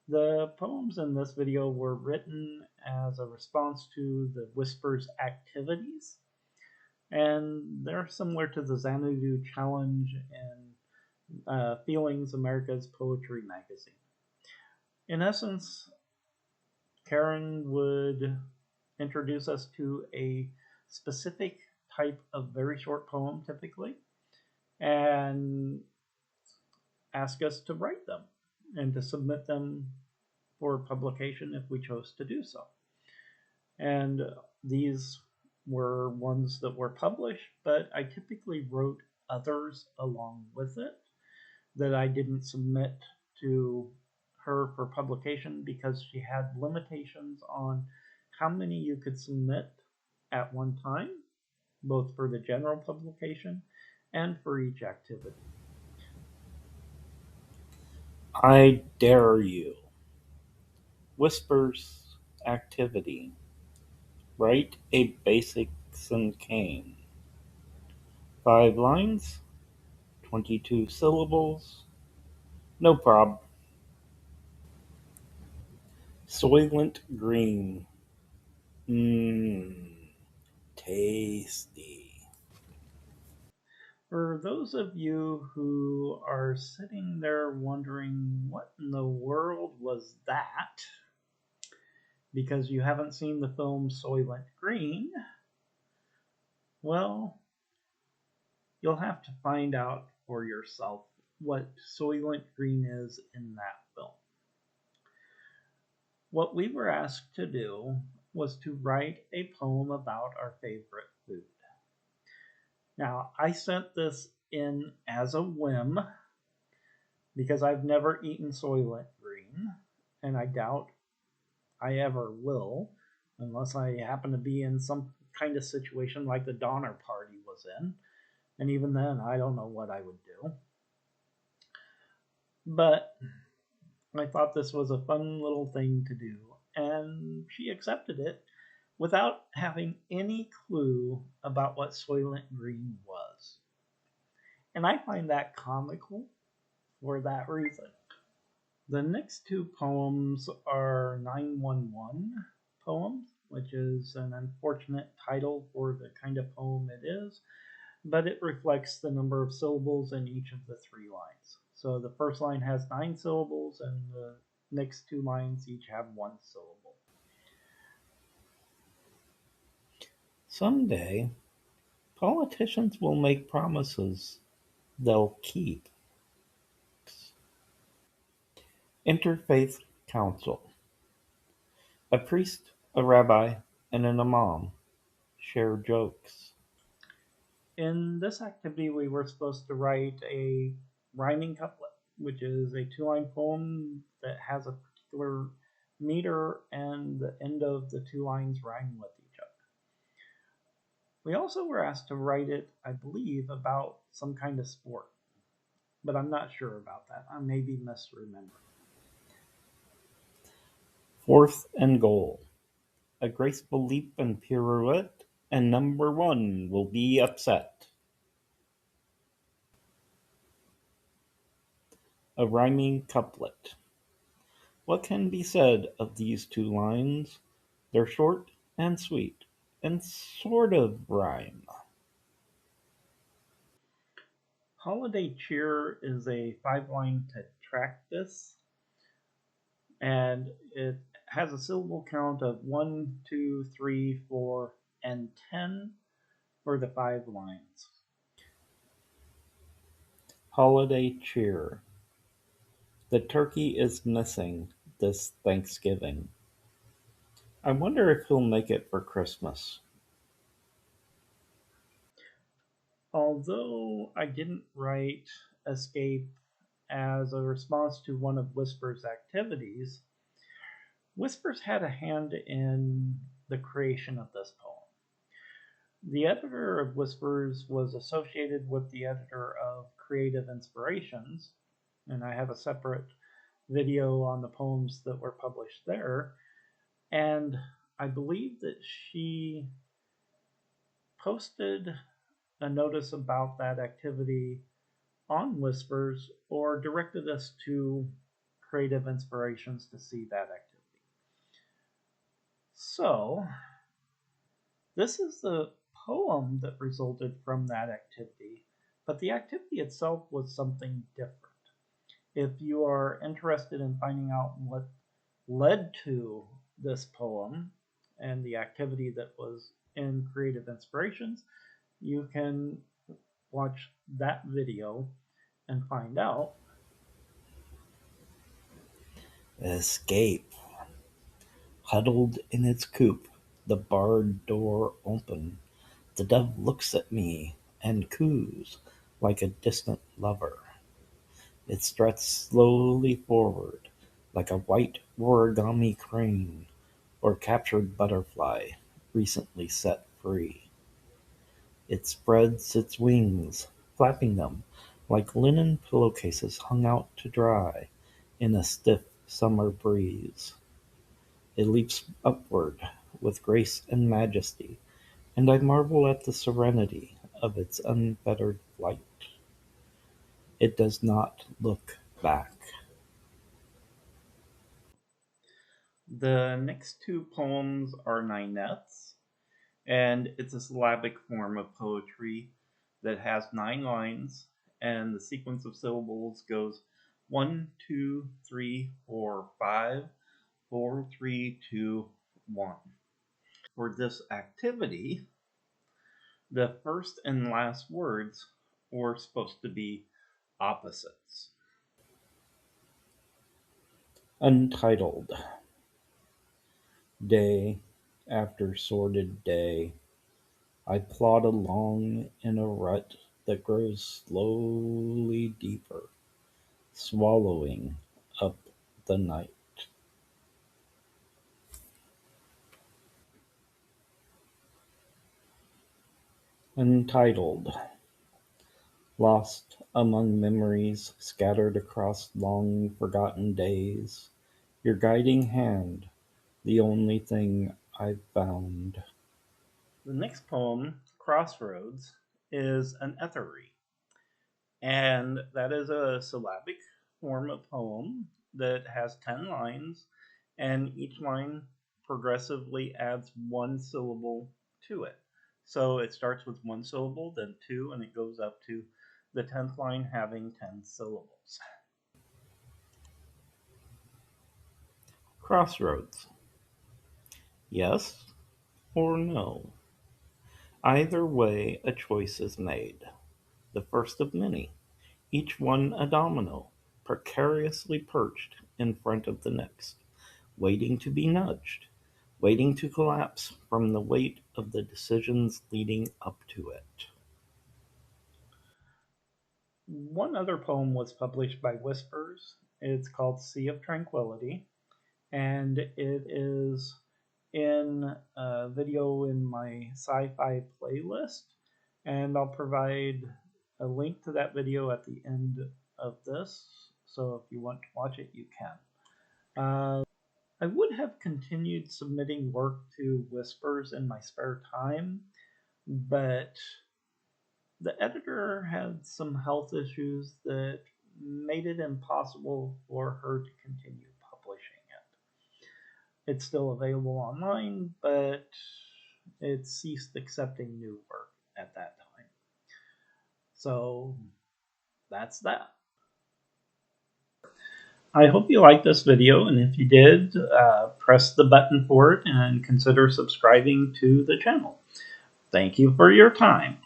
The poems in this video were written as a response to the Whispers activities, and they're similar to the Xanadu Challenge and Feelings, America's Poetry magazine. In essence, Karen would introduce us to a specific type of very short poem, typically, and ask us to write them and to submit them for publication if we chose to do so. And these were ones that were published, but I typically wrote others along with it that I didn't submit to her for publication because she had limitations on how many you could submit at one time, both for the general publication and for each activity. I dare you. Whispers activity. Write a basic cane. 5 lines, 22 syllables. No prob. Soylent green. Mmm. Tasty. For those of you who are sitting there wondering what in the world was that, because you haven't seen the film Soylent Green, well, you'll have to find out for yourself what Soylent Green is in that film. What we were asked to do was to write a poem about our favorite food. Now, I sent this in as a whim because I've never eaten Soylent Green, and I doubt I ever will, unless I happen to be in some kind of situation like the Donner Party was in. And even then, I don't know what I would do. But I thought this was a fun little thing to do, and she accepted it without having any clue about what Soylent Green was. And I find that comical for that reason. The next two poems are 911 poems, which is an unfortunate title for the kind of poem it is, but it reflects the number of syllables in each of the 3 lines. So the first line has 9 syllables, and the next 2 lines each have 1 syllable. Someday, politicians will make promises they'll keep. Interfaith Council. A priest, a rabbi, and an imam share jokes. In this activity, we were supposed to write a rhyming couplet, which is a 2-line poem that has a particular meter, and the end of the 2 lines rhyme with each other. We also were asked to write it, I believe, about some kind of sport, but I'm not sure about that. I may be misremembering. 4th and goal. A graceful leap and pirouette, and number 1 will be upset. A rhyming couplet. What can be said of these 2 lines? They're short and sweet, and sort of rhyme. Holiday Cheer is a 5-line tetractys, and it has a syllable count of 1, 2, 3, 4, and 10 for the 5 lines. Holiday cheer. The turkey is missing this Thanksgiving. I wonder if he'll make it for Christmas. Although I didn't write Escape as a response to one of Whisper's activities, Whispers had a hand in the creation of this poem. The editor of Whispers was associated with the editor of Creative Inspirations, and I have a separate video on the poems that were published there. And I believe that she posted a notice about that activity on Whispers or directed us to creative inspirations to see that activity. So, this is the poem that resulted from that activity, but the activity itself was something different. If you are interested in finding out what led to this poem and the activity that was in Creative Inspirations, you can watch that video and find out. Escape. Huddled in its coop, the barred door open, the dove looks at me and coos like a distant lover. It struts slowly forward like a white origami crane or captured butterfly recently set free. It spreads its wings, flapping them like linen pillowcases hung out to dry in a stiff summer breeze. It leaps upward with grace and majesty, and I marvel at the serenity of its unfettered flight. It does not look back. The next two poems are Ninettes, and it's a syllabic form of poetry that has 9 lines, and the sequence of syllables goes 1, 2, 3, 4, 5, 4, 3, 2, 1. For this activity, the first and last words were supposed to be opposites. Untitled. Day after sordid day, I plod along in a rut that grows slowly deeper, swallowing up the night. Untitled. Lost among memories scattered across long forgotten days, your guiding hand, the only thing I've found. The next poem, Crossroads, is an Etheree, and that is a syllabic form of poem that has 10 lines, and each line progressively adds one syllable to it. So it starts with one syllable, then two, and it goes up to the 10th line having 10 syllables. Crossroads. Yes or no? Either way a choice is made, the first of many, each one a domino, precariously perched in front of the next, waiting to be nudged, waiting to collapse from the weight of the decisions leading up to it. One other poem was published by Whispers. It's called Sea of Tranquility, and it is in a video in my sci-fi playlist, and I'll provide a link to that video at the end of this, so if you want to watch it, you can. I would have continued submitting work to Whispers in my spare time, but the editor had some health issues that made it impossible for her to continue publishing it. It's still available online, but it ceased accepting new work at that time. So that's that. I hope you liked this video, and if you did, press the button for it and consider subscribing to the channel. Thank you for your time.